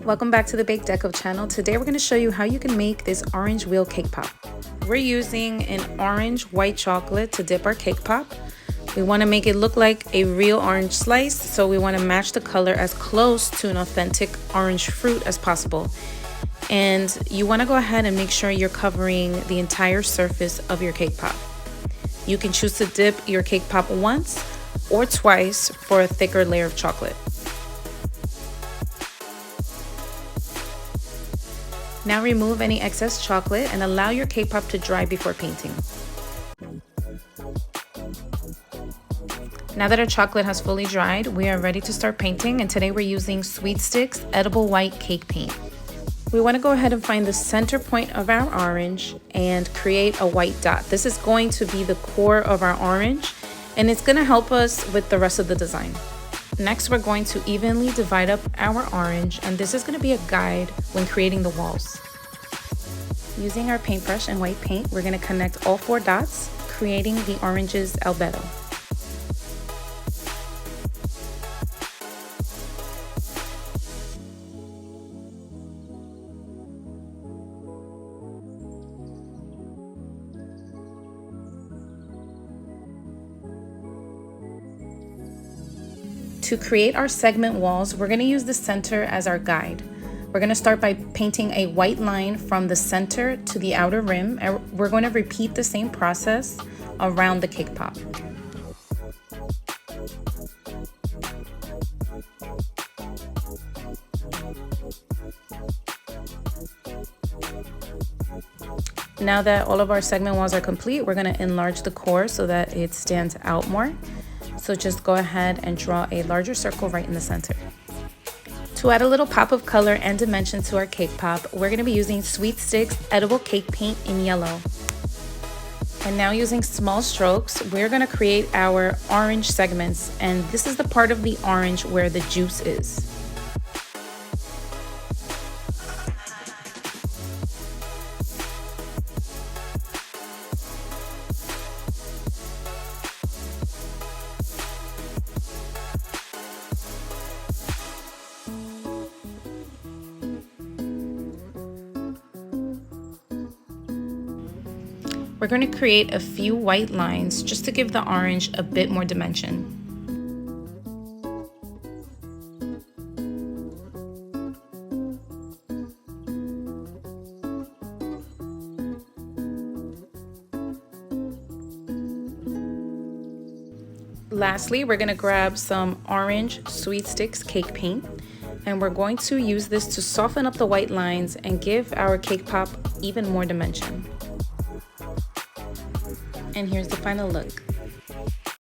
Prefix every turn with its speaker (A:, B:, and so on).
A: Welcome back to the BakeDeco channel. Today we're going to show you how you can make this orange wheel cake pop. We're using an orange white chocolate to dip our cake pop. We want to make it look like a real orange slice, so we want to match the color as close to an authentic orange fruit as possible. And you want to go ahead and make sure you're covering the entire surface of your cake pop. You can choose to dip your cake pop once or twice for a thicker layer of chocolate. Now remove any excess chocolate and allow your cake pop to dry before painting. Now that our chocolate has fully dried, we are ready to start painting, and today we're using Sweet Sticks Edible White Cake Paint. We want to go ahead and find the center point of our orange and create a white dot. This is going to be the core of our orange, and it's going to help us with the rest of the design. Next, we're going to evenly divide up our orange, and this is going to be a guide when creating the walls. Using our paintbrush and white paint, we're going to connect all 4 dots, creating the orange's albedo. To create our segment walls, we're going to use the center as our guide. We're going to start by painting a white line from the center to the outer rim, and we're going to repeat the same process around the cake pop. Now that all of our segment walls are complete, we're going to enlarge the core so that it stands out more. So just go ahead and draw a larger circle right in the center. To add a little pop of color and dimension to our cake pop, we're going to be using Sweet Sticks Edible Cake Paint in yellow. And now using small strokes, we're going to create our orange segments, and this is the part of the orange where the juice is. We're going to create a few white lines just to give the orange a bit more dimension. Lastly, we're going to grab some orange Sweet Sticks cake paint, and we're going to use this to soften up the white lines and give our cake pop even more dimension. And here's the final look.